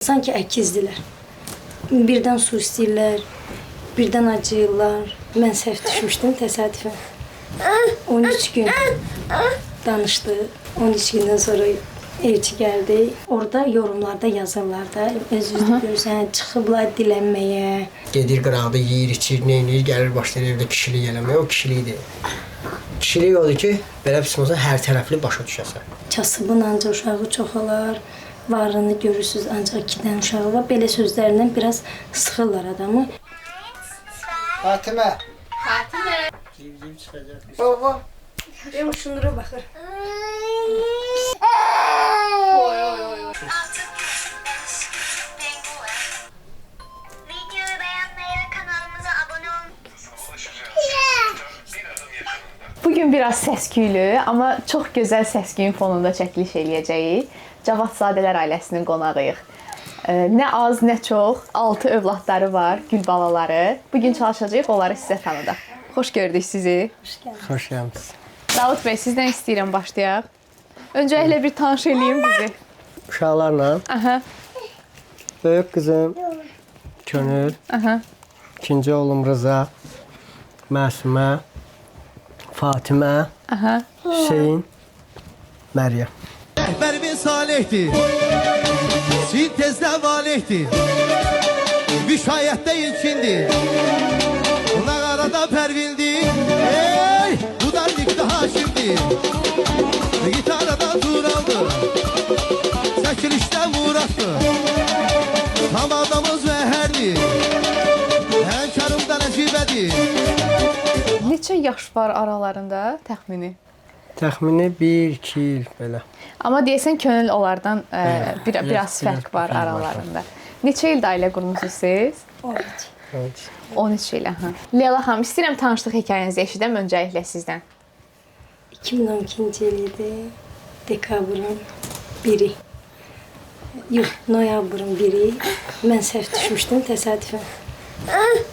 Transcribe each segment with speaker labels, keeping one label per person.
Speaker 1: Sanki əkizdirlər. Birdən su istəyirlər, birdən acıyırlar. Mən səhv düşmüşdüm təsadüfən. 13 gün danışdı. 13 gündən sonra evçi gəldi. Orada yorumlarda yazırlar da, özünüzü görürsən, çıxıblar dilənməyə.
Speaker 2: Gedir qıraqda, yeyir, içir, neynir, gəlir başlayır evdə kişilik eləməyə. O kişilikdir. Kişilik odur ki, belə psixoza hər tərəfli başa düşəsən.
Speaker 1: Kasıbın ancaq uşağı çox olar. Varını görürsünüz, ancaq 2 dənə uşağı var. Belə sözlərindən biraz sıxırlar adamı.
Speaker 2: Fatimə.
Speaker 3: Fatimə.
Speaker 2: Civciv çıxacaq.
Speaker 1: Baba, ben şunlara baxır.
Speaker 3: Oy oy oy.
Speaker 4: Videoyu beğenmeyi ve kanalımıza abone olmayı.
Speaker 3: Bugün biraz səs-küylü, amma çox gözəl səs-küyün fonunda çəkiliş eləyəcəyik. Cavadzadələr ailəsinin qonağıyıq. Nə az, nə çox 6 övladları var, gül balaları. Bugün çalışacağıq, onları sizə tanıdaq. Xoş gördük sizi.
Speaker 2: Xoş gəlmisiniz.
Speaker 3: Davud bəy, sizdən istəyirəm başlayaq. Öncəliklə bir tanış eləyin bizi.
Speaker 2: Uşaqlarla
Speaker 3: Aha,
Speaker 2: böyük qızım Könül,
Speaker 3: aha.
Speaker 2: ikinci oğlum Rıza, Məsumə, Fatimə,
Speaker 3: Aha.
Speaker 2: Hüseyin, Məryəm.
Speaker 5: Rəhbərimiz salihdir, sintezdə valihdir, müşayiətdə ilkindir, Nağarada pərvildir, ey, bu da dikdə haşimdir, gitarada Turaldır, çəkilişdə Muraddır, tam adamız vəhərdir, həmkarımda Nəsibədir.
Speaker 3: Neçə yaş var aralarında təxmini?
Speaker 2: Təxmini 1-2 il belə.
Speaker 3: Amma deyəsən könül onlardan biraz
Speaker 2: biraz
Speaker 3: fərq var
Speaker 2: fərq var.
Speaker 3: aralarında. Neçə ildə ailə qurmusunuz siz?
Speaker 1: 13.
Speaker 2: Evet.
Speaker 3: 13 il, aha. Leyla xanım, istəyirəm tanışlıq hekayənizi eşidəm öncəliklə sizdən.
Speaker 1: 2012-ci il idi. Dekabrın 1-i. Yox, noyabrın 1-i. Mən səhv düşmüşdüm təsadüfən.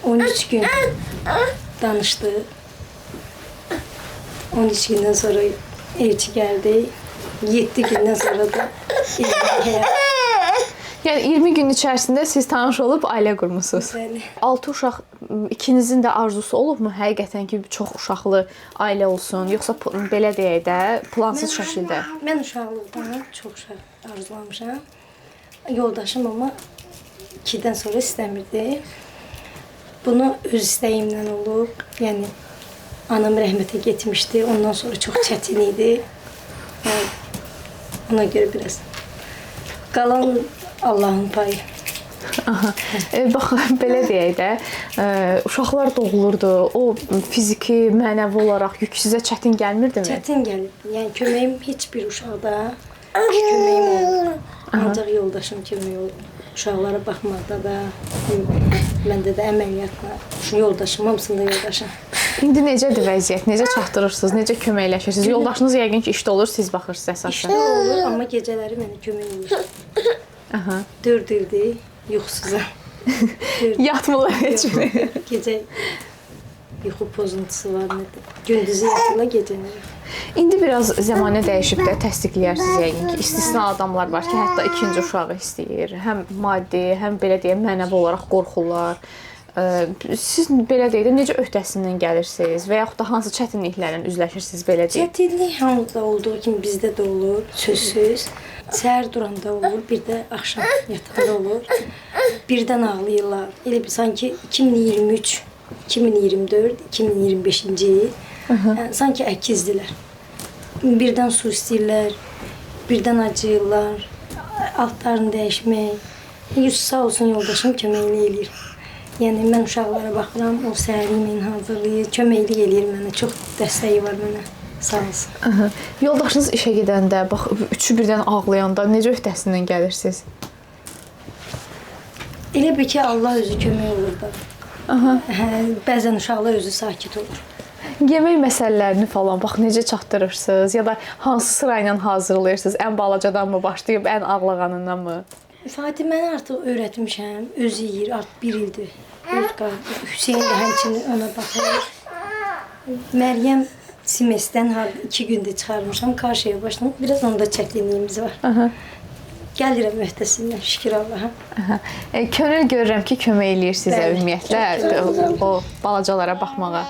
Speaker 1: 13 gün danışdı. 13 gündən sonra evçi gəldi. 7 gündən sonra da evliliyə.
Speaker 3: Yəni 20 gün içərisində siz tanış olub ailə qurmusunuz.
Speaker 1: Bəli.
Speaker 3: 6 uşaq ikinizin də arzusu olubmu? Həqiqətən ki, çox uşaqlı ailə olsun, yoxsa belə deyək də, plansız şəkildə?
Speaker 1: Mən uşaqlıqdan çox uşaq arzulamışam. Yoldaşım amma 2-dən sonra istəmirdi. Bunu öz istəyimlə olub. Yəni anam rəhmətə getmişdi. Ondan sonra çox çətin idi. Yəni, ona görə biraz qalan Allahın payı.
Speaker 3: Aha. Bax, belə deyək də, uşaqlar doğulurdu. O fiziki, mənəvi olaraq yük sizə çətin gəlmirdimi?
Speaker 1: Çətin gəlirdi. Yəni köməyim heç bir uşaqda köməyim oldu. Ancaq yoldaşım kömək oldu. Uşaqlara baxmaqda da, məndə də əməliyyatla, yoldaşım, hamısında yoldaşım.
Speaker 3: İndi necədir vəziyyət? Necə çatdırırsınız? Necə köməkləşirsiniz? Yoldaşınız yəqin ki, işdə olur, siz baxırsınız əsasən.
Speaker 1: İşdə olur, amma gecələri mənə kömək olur.
Speaker 3: Aha.
Speaker 1: 4 ildir yuxusuzam.
Speaker 3: Yatmırlar heç mi?
Speaker 1: Gecə yuxu pozuntusu var nədir? Gündüzü yatırlar, gecəni yox.
Speaker 3: İndi biraz zəmanə dəyişib də təsdiqləyirsiniz yəqin ki, istisna adamlar var ki, hətta ikinci uşağı istəyir. Həm maddi, həm belə deyək, mənəvi olaraq qorxurlar. Siz belə deyək də necə öhdəsindən gəlirsiniz və yaxud da hansı çətinliklərlə üzləşirsiniz belə deyək?
Speaker 1: Çətinlik hamıda olduğu kimi bizdə də olur, sözsüz. Səhər duranda olur, bir də axşam yatanda olur. Birdən ağlayırlar. Elə bir sanki 2023, 2024, 2025-ci il yəni, sanki əkizdirlər. Birdən su istəyirlər, birdən acıyırlar, altlarını dəyişmək. Yusuf sağ olsun yoldaşım köməkli eləyir. Yəni mən uşaqlara baxıram, o səhərliklə hazırlayır, köməklik eləyir mənə, çox dəstəyi var mənə. Sağ olsun.
Speaker 3: Aha. Yoldaşınız işə gedəndə, bax, üçü birdən ağlayanda necə öhdəsindən gəlirsiniz?
Speaker 1: Elə bir ki, Allah özü kömək olur da.
Speaker 3: Aha.
Speaker 1: Bəzən uşaqlar özü sakit olur.
Speaker 3: Yemək məsələlərini falan bax necə çatdırırsınız ya da hansı sırayla hazırlayırsınız? Ən balacadan mı başlayıb, ən ağlağanından mı?
Speaker 1: Fatiməni artıq öyrətmişəm, özü yeyir, artıq 1 ildir. Hüseyin də həmçinin ona baxır. Məryəm Simesdən 2 gündə çıxarmışam, karşıya başladım. Biraz onda çətinliyimiz var.
Speaker 3: Aha.
Speaker 1: Gəlirəm öhdəsindən, şükür Allaha.
Speaker 3: Könül görürəm ki, kömək eləyir sizə
Speaker 1: Bəli,
Speaker 3: ümumiyyətlə o balacalara baxmağa.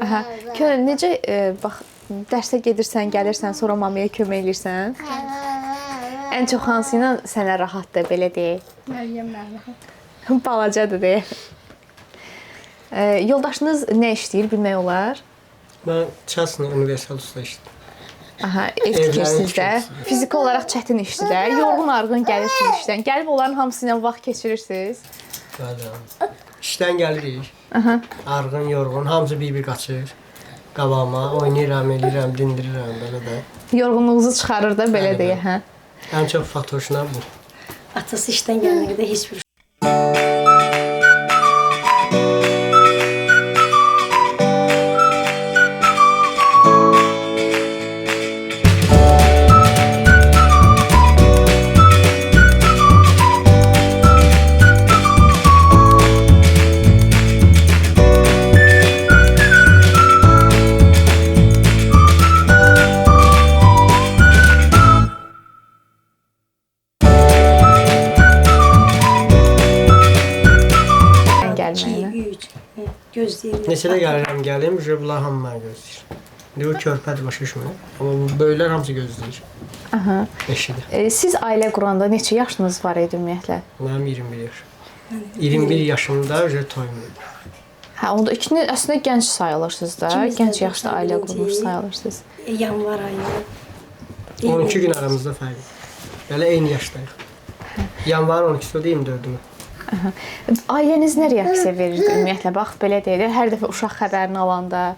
Speaker 3: Aha. Könül necə bax dərsə gedirsən, gəlirsən, sonra mamaya kömək eləyirsən? Ən çox hansı ilə sənə rahatdır, belə deyək?
Speaker 1: Məryəmlə rahat.
Speaker 3: Balacadır deyə. Yoldaşınız nə işləyir, bilmək olar?
Speaker 2: Mən Çasna Universal Usta işləyirəm.
Speaker 3: Aha, ev tikirsiniz də.
Speaker 2: tikirsiz.
Speaker 3: Fiziki olaraq çətin işdir də. Yorğun arğın gəlirsiniz işdən. Gəlib onların hamısı ilə vaxt keçirirsiniz.
Speaker 2: Bəli. İşdən gəlirik. Arğın, yorğun, hamısı bir-bir qaçır. Qabağıma oynayıram, eləyirəm, dindirirəm belə də.
Speaker 3: Yorğunluğunuzu çıxarır da belə
Speaker 2: Bəli,
Speaker 3: deyə,
Speaker 2: bəli.
Speaker 3: hə?
Speaker 2: Ən çox Fatoşuna bu.
Speaker 1: Atası işdən gələnə qədər heç bir
Speaker 3: Gəlməyinə.
Speaker 1: 2, 3 gözləyirlər.
Speaker 2: Neçədə gəlirəm, gəlim, bunlar hamı məni gözləyir. İndi o körpədir, başa düşmür. Amma bu böyüklər hamısı gözləyir.
Speaker 3: Aha.
Speaker 2: Eşidir.
Speaker 3: Siz ailə quranda neçə yaşınız var idi ümumiyyətlə?
Speaker 2: Mənim 21 yaş. 21 yaşımda toyum idi.
Speaker 3: Hə, onda ikiniz əslində gənc sayılırsınız da.
Speaker 1: İkimiz də
Speaker 3: Gənc yaşda ailə
Speaker 1: 91-ci
Speaker 3: qurmuş
Speaker 1: il.
Speaker 3: sayılırsınız.
Speaker 1: Yanvar ayı.
Speaker 2: 12 gün aramızda fərq var. Belə eyni yaşdayıq. Yanvarın 12-si 24-ümü.
Speaker 3: Ailəniz nə reaksiya verirdi ümumiyyətlə? Bax, belə deyək, hər dəfə uşaq xəbərini alanda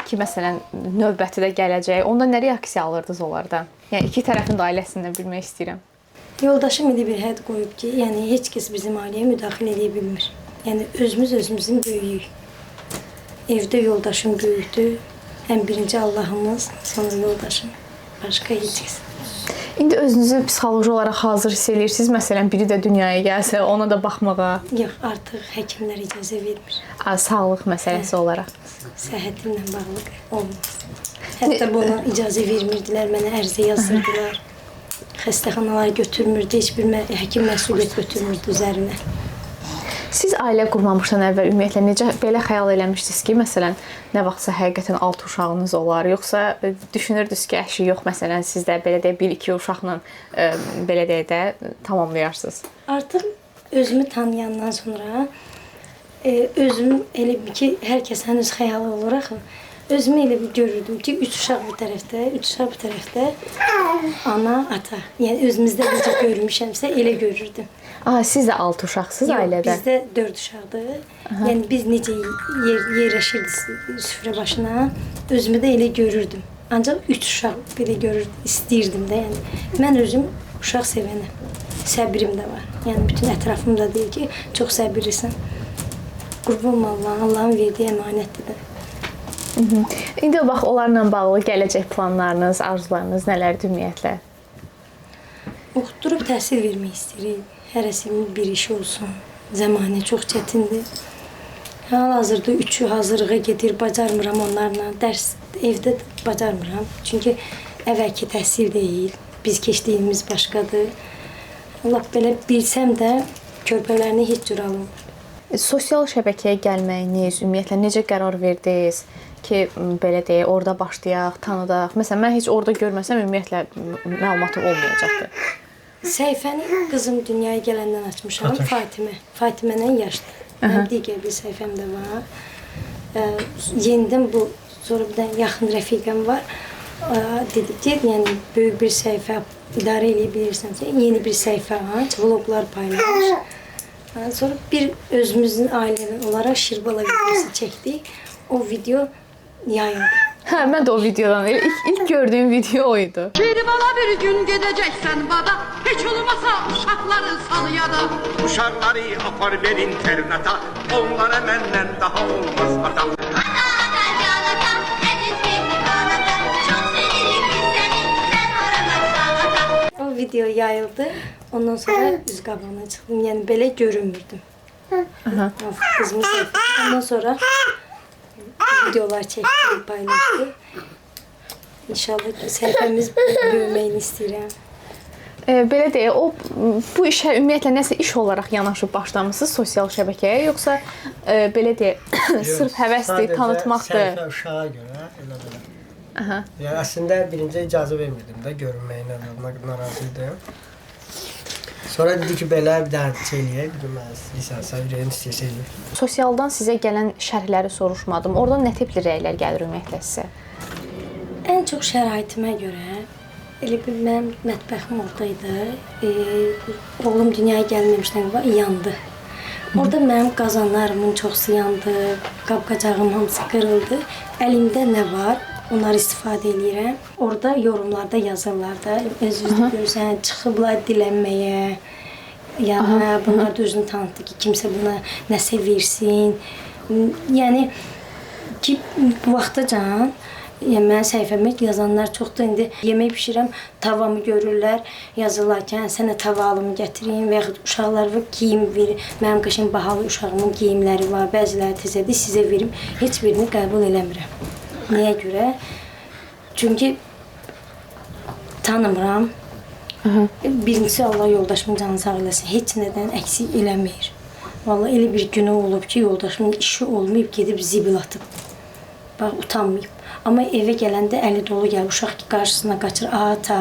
Speaker 3: ki, məsələn, növbəti də gələcək, onda nə reaksiya alırdınız onlardan? Yəni iki tərəfin də ailəsindən bilmək istəyirəm.
Speaker 1: Yoldaşım idi bir hədd qoyub ki, yəni heç kəs bizim ailəyə müdaxilə edə bilmir. Yəni özümüzün böyüyük. Evdə yoldaşım böyükdür. Həm birinci Allahımız, sonra yoldaşım. Başqa heç kəs.
Speaker 3: İndi özünüzü psixoloji olaraq hazır hiss edirsiniz. Məsələn, biri də dünyaya gəlsə, ona da baxmağa,
Speaker 1: Yox, artıq həkimlər icazə vermir.
Speaker 3: sağlıq məsələsi olaraq.
Speaker 1: Səhhətimlə bağlı olmaz. Hətta buna icazə vermirdilər, mənə ərizə yazdırdılar. Xəstəxanalara götürmürdü, heç bir həkim məsuliyyət götürmürdü üzərinə.
Speaker 3: Siz ailə qurmamışdan əvvəl ümumiyyətlə necə belə xəyal eləmişdiniz ki, məsələn, nə vaxtsa həqiqətən 6 uşağınız olar, yoxsa düşünürdünüz ki, əşi yox, məsələn, siz də belə deyək 1-2 uşaqla belə deyək də tamamlayarsınız.
Speaker 1: Artıq özümü tanıyandan sonra özüm elə bir ki, hər kəs henüz xəyal olur axı. Özümü elə bir görürdüm ki, 3 uşaq bir tərəfdə, 3 uşaq bir tərəfdə, ana, ata. Yəni özümüzdə necə görmüşəmsə elə görürdüm.
Speaker 3: Siz də 6 uşaqsınız ailədə?
Speaker 1: Bizdə 4 uşaqdır. Yəni biz necə yerləşirdik süfrə başına, özümü də elə görürdüm. Ancaq 3 uşaq belə istəyirdim də. Yəni mən özüm uşaq sevənəm. Səbrim də var. Yəni bütün ətrafım da deyir ki, çox səbirlisən. Qurban Allah'ın, Allah'ın verdiyi əmanətdir də.
Speaker 3: İndi bax, onlarla bağlı gələcək planlarınız, arzularınız nələrdir ümumiyyətlə?
Speaker 1: Oxutdurub təhsil vermək istəyirik. Hərəsinin bir işi olsun. Zəmanə çox çətindir. Hal-hazırda üçü hazırlığa gedir, bacarmıram onlarla. Dərs evdə bacarmıram. Çünki əvvəlki təhsil deyil. Biz keçdiyimiz başqadır. Allah belə bilsəm də körpələrini heç cür alınmır.
Speaker 3: Sosial şəbəkəyə gəlməyiniz, ümumiyyətlə necə qərar verdiniz ki, belə deyək, orada başlayaq, tanıdaq? Məsələn, mən heç orada görməsəm ümumiyyətlə məlumatım olmayacaqdı.
Speaker 1: Səhifəni qızım dünyaya gələndən açmışam, Fatimə. Fatimə-lə yaşlı. Mənim digər bir səhifəm də var. Yenidən bu, sonra bir də yaxın rəfiqəm var. Dedi ki, yəni böyük bir səhifə idarə edə bilirsənsə, yeni bir səhifə aç, vloqlar paylaş. Sonra bir özümüzün ailə olaraq Şirbala videosu çəkdik. O video yayıldı.
Speaker 3: Hə, mən də o videodan, ilk gördüyüm video o idi.
Speaker 6: Şirbala bir gün gedəcəksən bada, heç olmasa uşaqları salıya da.
Speaker 7: Uşaqları apar ver internata, onlara məndən daha olmaz adam.
Speaker 1: O video yayıldı. Ondan sonra üz qabağına çıxdım. Yəni belə görünmürdüm. Qızımın səhifəsi. Ondan sonra videolar çəkdik, paylaşdıq. İnşallah səhifəmiz böyüməyini istəyirəm.
Speaker 3: Belə deyə, bu işə ümumiyyətlə nəsə iş olaraq yanaşıb başlamısınız sosial şəbəkəyə, yoxsa belə deyə, sırf həvəsdir, tanıtmaqdır?
Speaker 2: Səhifə uşağa görə elə belə. Yəni əslində birinci icazə vermirdim də görünməyinə narazı idim. Sonra dedi ki, belə bir dənə şey eləyək, dedim mən istəyirsən, ürəyin istəyirsə eləyək.
Speaker 3: Sosialdan sizə gələn şərhləri soruşmadım. Oradan nə tipli rəylər gəlir ümumiyyətlə sizə?
Speaker 1: Ən çox şəraitimə görə elə bir mənim mətbəxim oradaydı. Oğlum dünyaya gəlməmişdən qabaq yandı. Orada mənim qazanlarımın çoxsu yandı, qab-qacağım hamısı qırıldı. Əlimdə nə var, onları istifadə edirəm. Orada yorumlarda yazırlar da, özünüzü görürsən, çıxıblar dilənməyə. Yəni, bunlar da özünü tanıtdı ki, kimsə buna nəsə versin. Yəni ki, bu vaxtacan mənim səhifəmə yazanlar çoxdur. İndi yemək bişirəm, tavamı görürlər, yazırlar ki, sənə tava alımı gətirim və yaxud uşaqlar var, geyim verir. Mənim qəşəng bahalı uşağımın geyimləri var, bəziləri təzədir, sizə verim. Heç birini qəbul eləmirəm. Nəyə görə? Çünki tanımıram. Birincisi, Allah yoldaşımın canını sağ eləsin, heç nədən əksik eləmir. Vallahi elə bir günü olub ki, yoldaşımın işi olmayıb, gedib zibil atıb. Bax, utanmayıb. Amma evə gələndə əli dolu gəlir, uşaq ki, qarşısına qaçır, ata,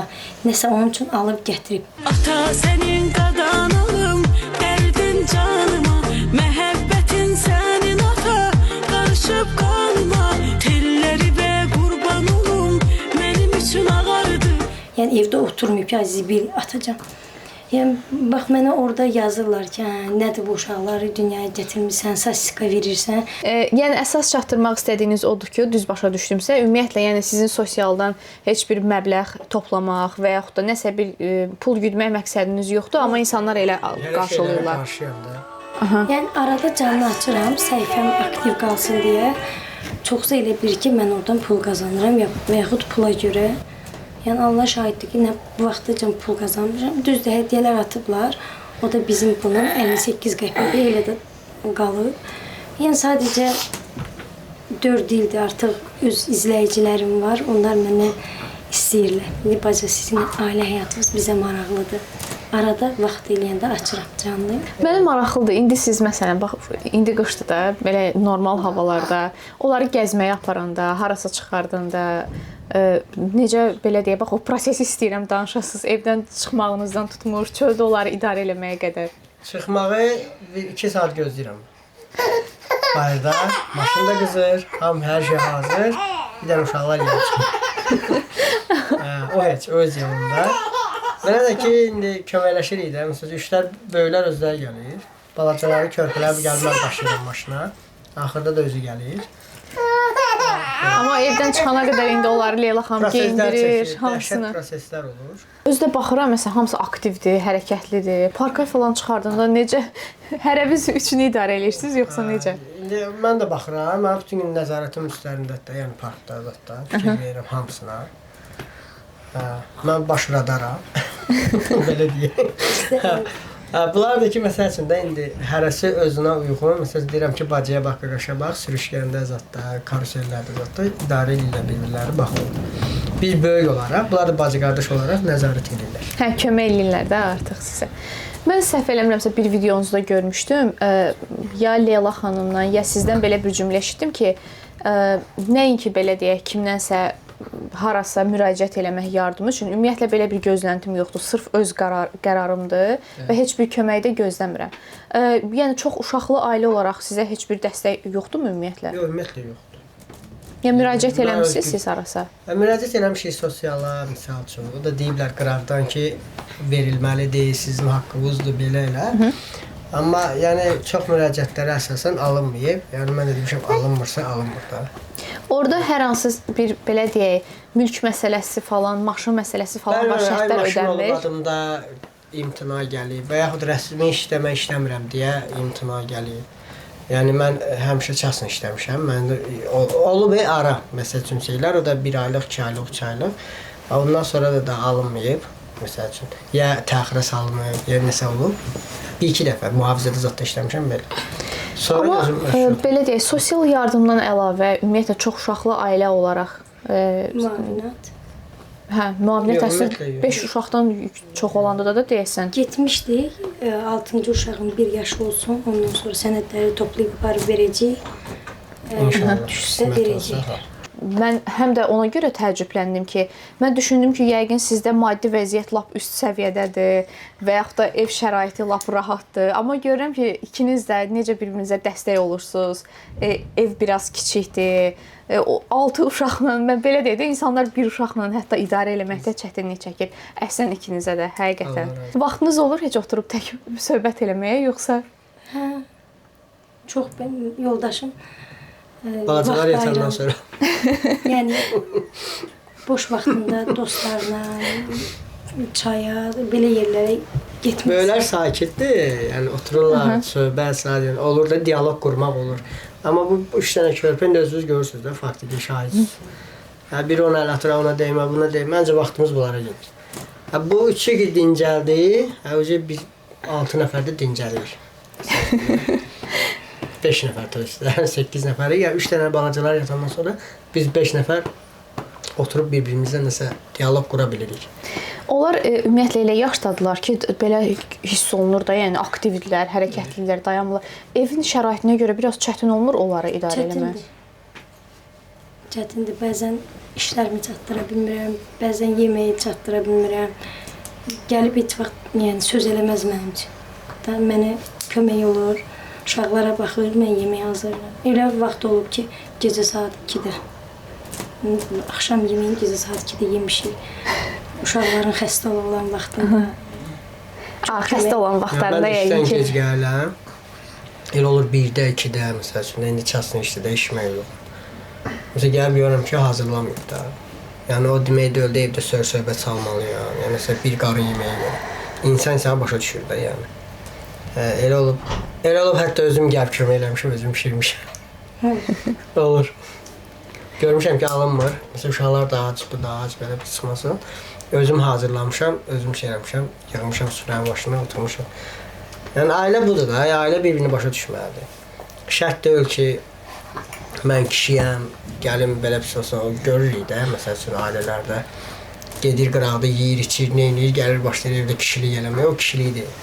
Speaker 1: nəsə onun üçün alıb gətirib.
Speaker 8: Ata, sənin qadanalım, dərdin canıma, məhəbbətin sənin ata, qarışıb qanıma, telləri və qurban olum, mənim üçün ağardı.
Speaker 1: Yəni, evdə oturmayıb ki, zibil atacam. Yəni, bax, mənə orada yazırlar ki, nədir bu uşaqları dünyaya gətirmirsən, statistika verirsən.
Speaker 3: Yəni, əsas çatdırmaq istədiyiniz odur ki, düz başa düşdümsə, ümumiyyətlə, yəni sizin sosialdan heç bir məbləğ toplamaq və yaxud da nəsə bir pul güdmək məqsədiniz yoxdur, amma insanlar elə qarşılıyorlar.
Speaker 1: Yəni, arada canlı açıram, səhifəm aktiv qalsın deyə. Çoxsa elə bir ki, mən oradan pul qazanıram və yaxud pula görə. Yəni, Allah şahiddir ki, nə bu vaxtacan pul qazanmışam. Düzdür, hədiyyələr atıblar. O da bizim bunun 58 qəpik elə də qalıb. Yəni, sadəcə 4 ildir artıq öz izləyicilərim var. Onlar mənə istəyirlər. Bacı, sizin ailə həyatınız bizə maraqlıdır. Arada vaxt eləyəndə açıram canlı.
Speaker 3: Mənə maraqlıdır. İndi siz, məsələn, bax, indi qışdır da, belə normal havalarda, onları gəzməyə aparanda, harasa çıxardanda, necə belə deyə, bax, o prosesi istəyirəm danışasınız. Evdən çıxmağınızdan tutmur, çöldə onları idarə eləməyə qədər.
Speaker 2: Çıxmağı 2 saat gözləyirəm. Bayırda, maşında qızır, hər şey hazır. Bir dənə uşaqlar yerə çıxır. O heç, öz yanında. Mənə də ki, indi köməkləşirik də. Məsələn, işlər böyüklər özləri gəlir. Balacaları körpələr gəlməz daşıyırım maşına. Axırda da özü gəlir.
Speaker 3: Amma evdən çıxana qədər indi onları Leyla xanım geyindirir, hamısını.
Speaker 2: Dəhşət proseslər olur.
Speaker 3: Özdə baxıram, məsələn, hamısı aktivdir, hərəkətlidir. Parka falan çıxardığında necə hərəviz üçünü idarə edirsiniz, yoxsa necə?
Speaker 2: İndi mən də baxıram, mən bütün gün nəzarətim üstlərindədir, yəni parkda, zətdə, fikir verirəm hamısına. Mən baş radaram, belə deyək. Bunlar da ki, məsəl üçün də indi hərəsi özünə uyğun. Məsələn, deyirəm ki, bacıya bax, qaqaşa bax, sürüşkəndə zətdə, karusellərdə zətdə idarə edirlər bir-birləri, baxın. Biz böyük olaraq, bunlar da bacı-qardaş olaraq nəzarət edirlər.
Speaker 3: Hə, kömək edirlər də artıq sizə. Mən səhv eləmirəmsə bir videonuzda görmüşdüm. Ya Leyla xanımdan, ya sizdən belə bir cümlə eşitdim ki, nəinki belə deyək, kimdənsə harasa müraciət eləmək yardımı üçün ümumiyyətlə belə bir gözləntim yoxdur. Sırf öz qərarımdır və heç bir kömək də gözləmirəm. Yəni çox uşaqlı ailə olaraq sizə heç bir dəstək yoxdurmu ümumiyyətlə?
Speaker 2: Yox, ümumiyyətlə yoxdur.
Speaker 3: Yəni müraciət eləmisiniz siz harasa?
Speaker 2: Müraciət eləmişik sosiala, misal üçün. O da deyiblər qıraqdan ki, verilməlidir, sizin haqqınızdır, belə elə. Amma yəni çox müraciətlərə əsasən alınmayıb. Yəni mən də demişəm, alınmırsa alınmır da.
Speaker 3: Orada hər hansı bir belə deyək, mülk məsələsi falan, maşın məsələsi falan var, şərtlər ödənmir.
Speaker 2: Adımda imtina gəlib və yaxud rəsmi işləmək istəmirəm deyə imtina gəlib. Yəni mən həmişə çasın işləmişəm. Mən olub ara məsəl üçün şeylər, o da 1 aylıq, 2 aylıq, 3 aylıq. Ondan sonra da alınmayıb məsəl üçün. Ya təxirə salınıb, ya nəsə olub. 1-2 dəfə mühafizədə zətdə işləmişəm belə.
Speaker 3: Amma belə deyək, sosial yardımdan əlavə ümumiyyətlə çox uşaqlı ailə olaraq
Speaker 1: müavinət.
Speaker 3: Hə, müavinət
Speaker 2: Yox,
Speaker 3: təhsil
Speaker 2: ümumiyyətlə yox.
Speaker 3: 5 uşaqdan çox olanda da deyəsən.
Speaker 1: Getmişdik. 6-cı uşağın 1 yaşı olsun. Ondan sonra sənədləri toplayıb aparıb verəcəyik.
Speaker 2: İnşallah.
Speaker 1: Düşsə
Speaker 2: qismət
Speaker 1: verəcəyik.
Speaker 2: olsa, ha.
Speaker 3: Mən həm də ona görə təəccübləndim ki, mən düşündüm ki, yəqin sizdə maddi vəziyyət lap üst səviyyədədir və yaxud da ev şəraiti lap rahatdır. Amma görürəm ki, ikiniz də necə bir-birinizə dəstək olursunuz. Ev biraz kiçikdir. O 6 uşaqla, mən belə deyək də, insanlar bir uşaqla hətta idarə eləməkdə çətinlik çəkir. Əhsən ikinizə də, həqiqətən.
Speaker 2: Allah razı olsun.
Speaker 3: Vaxtınız olur heç oturub tək söhbət eləməyə, yoxsa
Speaker 1: Çox ben yoldaşım
Speaker 2: Balacalar
Speaker 1: vaxt
Speaker 2: yatandan
Speaker 1: ayıran.
Speaker 2: sonra.
Speaker 1: Yəni boş vaxtında dostlarla çaya, belə yerlərə getmək.
Speaker 2: Böyüklər sakitdir. Yəni otururlar, söhbət, sadəcə olur da dialoq qurmaq olur. Amma bu 3 dənə körpəni də özünüz görürsüz də, faktiki şahidsiniz. Hə, biri ona əl atır, ona dəymə, buna dəymə. Məncə vaxtımız bunlara gedir. Hə, bu 3 ki dincəldi, hə, biz 6 nəfər də dincəlir. 5 nəfər turistlər, 8 nəfəri, ya 3 dənə balacalar yatandan sonra biz 5 nəfər oturub bir-birimizlə nəsə dialoq qura bilirik.
Speaker 3: onlar ümumiyyətlə elə yaşdadılar ki, belə hiss olunur da, yəni aktivdirlər, hərəkətlidirlər, dayanmırlar. Evin şəraitinə görə biraz çətin olmur onları idarə eləmək.
Speaker 1: Çətindir. Bəzən işlərimi çatdıra bilmirəm, bəzən yeməyi çatdıra bilmirəm. Gəlib heç vaxt yəni söz eləməz mənim üçün. Da mənə kömək olur. Uşaqlara baxır, mən yemək hazırlayıram. Elə vaxt olub ki, gecə saat 2-də. Axşam yeməyini gecə saat 2-də yemişik. Uşaqların xəstə olan vaxtında.
Speaker 3: Xəstə olan vaxtlarında
Speaker 2: mən
Speaker 3: yəqin
Speaker 2: işdən
Speaker 3: ki.
Speaker 2: gec gələm. Elə olur 1-də, 2-də, məsəl üçün, indi çasın işdə dəyişmək yox. Məsələn, gəlib görürəm ki, hazırlamayıb da. Yəni, o demək deyil də evdə söhbət salmalıyam. Yəni, məsələn, bir qarın yeməyi görə. İnsan sənə başa düşür da, yəni. Elə olub hətta özüm gəlib kömək eləmişim, özüm pişirmişim. Olur. Görmüşəm ki, alınmır. Məsələn, uşaqlar daha ac, bu daha ac, belə bir çıxmasın. Özüm hazırlamışam, özüm şey eləmişəm, yığmışam süfrənin başına, oturmuşam. Yəni, ailə budur da, ailə bir-birini başa düşməlidir. Şərt deyil ki, mən kişiyəm, gəlim belə bir şey olsun, görürük də, məsəl üçün, ailələrdə gedir qıraqda, yeyir, içir, neynir, gəlir, başlayır evdə kişilik eləməyə, o kişilik deyil.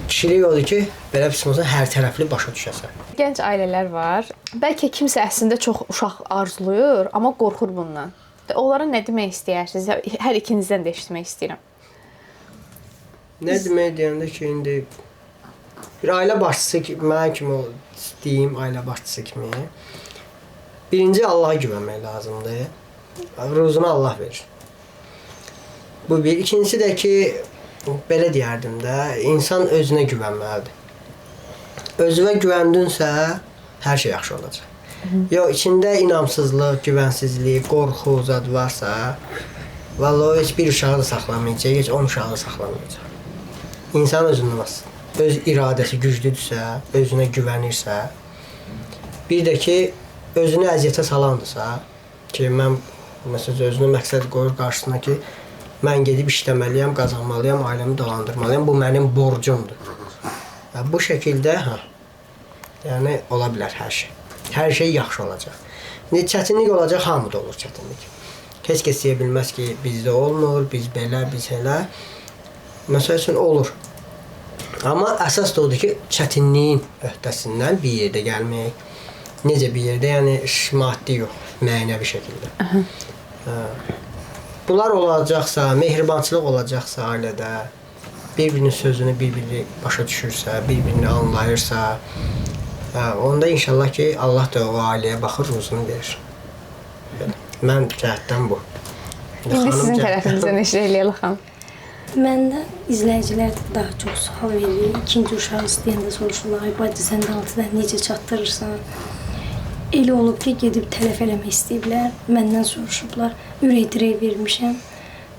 Speaker 2: Kişilik odur ki, belə bir şey olsa, hər tərəfli başa düşəsən.
Speaker 3: Gənc ailələr var. Bəlkə kimsə əslində çox uşaq arzuluyur, amma qorxur bundan. Onlara nə demək istəyirsiniz? Hər ikinizdən də eşitmək istəyirəm.
Speaker 2: Nə demək deyəndə ki, indi bir ailə başçısı ki, mən kimi deyim, ailə başçısı kimi. Birinci Allaha güvənmək lazımdır. Ruzunu Allah verir. Bu bir. İkincisi də ki, belə deyərdim də, insan özünə güvənməlidir. Özünə güvəndinsə, hər şey yaxşı olacaq. Yox, içində inamsızlıq, güvənsizlik, qorxu, zad varsa, vallahi heç bir uşağı da saxlamayacaq, heç 10 uşağı da saxlamayacaq. İnsan özündən asılıdır. Öz iradəsi güclüdürsə, özünə güvənirsə, bir də ki, özünü əziyyətə salandırsa, ki, mən məsələn, özünə məqsəd qoyur qarşısına ki, mən gedib işləməliyəm, qazanmalıyam, ailəmi dolandırmalıyam, bu mənim borcumdur. Bu şəkildə, yəni, ola bilər hər şey. Hər şey yaxşı olacaq. İndi çətinlik olacaq, hamıda olur çətinlik. Heç kəs deyə bilməz ki, bizdə olmur, biz belə, biz elə. Məsəl üçün, olur. Amma əsas da odur ki, çətinliyin öhdəsindən bir yerdə gəlmək. Necə bir yerdə? Yəni, maddi yox, mənəvi şəkildə. Bunlar olacaqsa, mehribançılıq olacaqsa ailədə, bir-birinin sözünü bir-biri başa düşürsə, bir-birini anlayırsa, onda inşallah ki, Allah da o ailəyə baxır, ruzunu verir. Mən cəhətdən bu.
Speaker 3: İndi sizin tərəfinizdən eşit eləyək xanım.
Speaker 1: Məndə izləyicilər daha çox sual verir. İkinci uşaq istəyəndə soruşurlar, ay bacı sən də 6 dənə necə çatdırırsan? Elə olub ki, gedib tələf eləmək istəyiblər, məndən soruşublar. Ürək dirək vermişəm,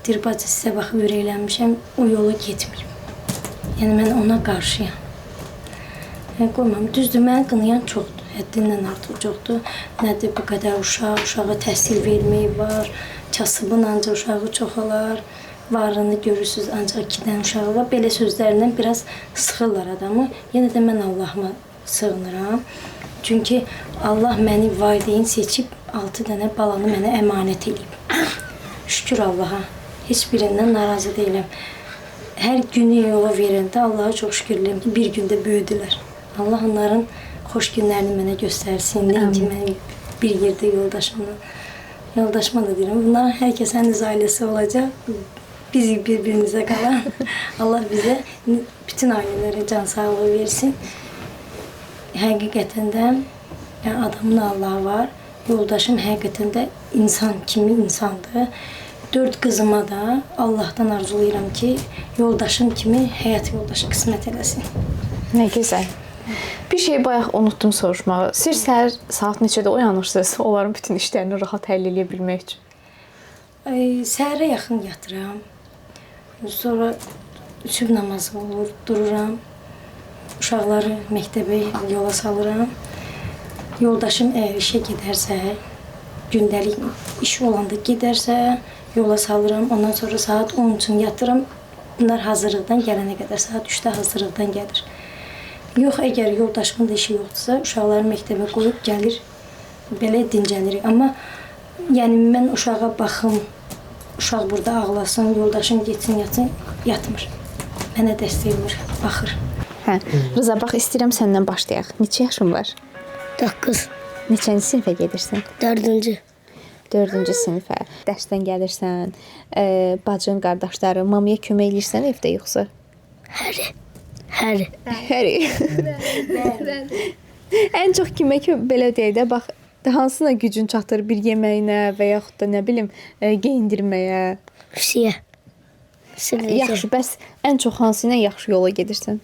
Speaker 1: deyir bacı sizə baxıb ürəklənmişəm, o yolu getmirəm. Yəni mən ona qarşıyam. Qoymam, düzdür, mənə qınayan çoxdur, həddindən artıq çoxdur. Nədir bu qədər uşaq, uşağa təhsil vermək var, kasıbın ancaq uşağı çoxalar. Varlığını görürsünüz, ancaq 2 dənə uşağı var. Belə sözlərindən biraz sıxırlar adamı. Yenə də mən Allahıma sığınıram. Çünki Allah məni valideyn seçib 6 dənə balanı mənə əmanət edib. şükür Allaha. Heç birindən narazı deyiləm. Hər günü yola verəndə Allaha çox şükürlüyəm ki, bir gündə böyüdülər. Allah onların xoş günlərini mənə göstərsin. Nəinki mən bir yerdə yoldaşıma da deyirəm. Bunların hər kəsin öz ailəsi olacaq. Biz bir-birimizə qalan. Allah bizə bütün ailələrə can sağlığı versin. Həqiqətən də yəni adamın Allahı var. Yoldaşım həqiqətən də insan kimi insandır. 4 qızıma da Allahdan arzulayıram ki, yoldaşım kimi həyat yoldaşı qismət eləsin.
Speaker 3: Nə gözəl. Bir şey bayaq unutdum soruşmağı. Siz səhər saat neçədə oyanırsınız onların bütün işlərini rahat həll edə bilmək üçün?
Speaker 1: Səhərə yaxın yatıram. Sonra sübh namazı olur, dururam. Uşaqları məktəbə yola salıram. Yoldaşım əgər işə gedərsə, gündəlik iş olanda gedərsə, yola salıram. Ondan sonra saat 10 üçün yatıram. Bunlar hazırlıqdan gələnə qədər, saat 3-də hazırlıqdan gəlir. Yox, əgər yoldaşımın da işi yoxdursa, uşaqları məktəbə qoyub gəlir, belə dincəlirik. Amma yəni mən uşağa baxım, uşaq burada ağlasın, yoldaşım getsin, yatsın, yatmır. Mənə dəstək olur, baxır.
Speaker 3: Hə, Rıza, bax, istəyirəm səndən başlayaq. Neçə yaşın var?
Speaker 9: 9.
Speaker 3: Neçənci sinifə gedirsən?
Speaker 9: 4-cü.
Speaker 3: 4-cü sinifə. Dərsdən gəlirsən, bacın, qardaşları, mamaya kömək edirsən evdə yoxsa?
Speaker 9: Həri.
Speaker 3: Ən çox kimə belə deyək də, bax, hansına gücün çatır bir yeməyinə və yaxud da nə bilim, geyindirməyə?
Speaker 9: Hüsiyə.
Speaker 3: Yaxşı, bəs ən çox hansı ilə yaxşı yola gedirsən?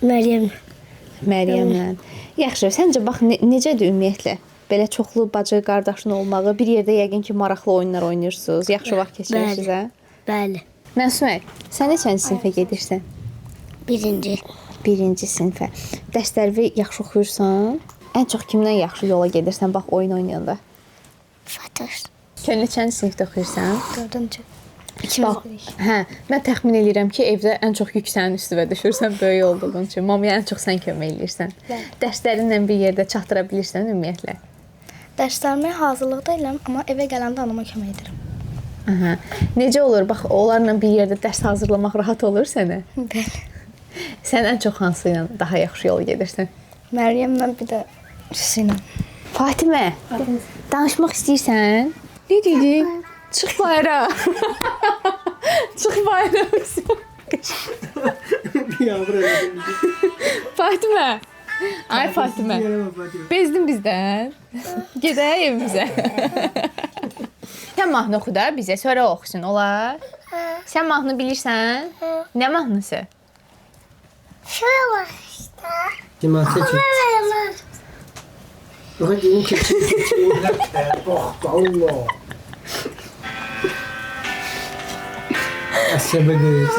Speaker 3: Məryəmlə. Yaxşı, səncə bax necədir ümumiyyətlə? Belə çoxlu bacı, qardaşın olmağı, bir yerdə yəqin ki, maraqlı oyunlar oynayırsınız, yaxşı vaxt keçirirsiniz, hə?
Speaker 9: Bəli.
Speaker 3: Məsumə, sən neçənci sinifə gedirsən?
Speaker 9: 1-ci.
Speaker 3: 1-ci sinifə. Dərsləri yaxşı oxuyursan? Ən çox kimdən yaxşı yola gedirsən, bax, oyun oynayanda?
Speaker 9: Fatır.
Speaker 3: Sən neçənci sinifdə oxuyursan?
Speaker 9: 4-cü.
Speaker 3: Hə, mən təxmin edirəm ki, evdə ən çox yük sənin üstünə düşürsən, böyük olduğun üçün. Mamaya ən çox sən kömək edirsən. Dərslərinlə bir yerdə çatdıra bilirsən ümumiyyətlə?
Speaker 9: Dərslərimi hazırlıqda edirəm, amma evə gələndə anama kömək edirəm.
Speaker 3: Aha. Necə olur? Bax, onlarla bir yerdə dərs hazırlamaq rahat olur sənə?
Speaker 9: Bəli.
Speaker 3: Sən ən çox hansı ilə daha yaxşı yola gedirsən?
Speaker 9: Məryəmlə bir də Hüseyinlə.
Speaker 3: Fatimə, danışmaq istəyirsən? Nə dedin? Çıx bayra. Çıx bayra. Fatimə. Ay Fatimə. Bezdin bizdən. Gedək evimizə. Sən mahnı oxu da bizə, sonra oxusun, olar? Sən mahnı bilirsən? Nə mahnısı?
Speaker 9: Şöyle var işte.
Speaker 2: Deməli ki, Bax, deyim keçir. Bax, Allah. Əsəbə qız.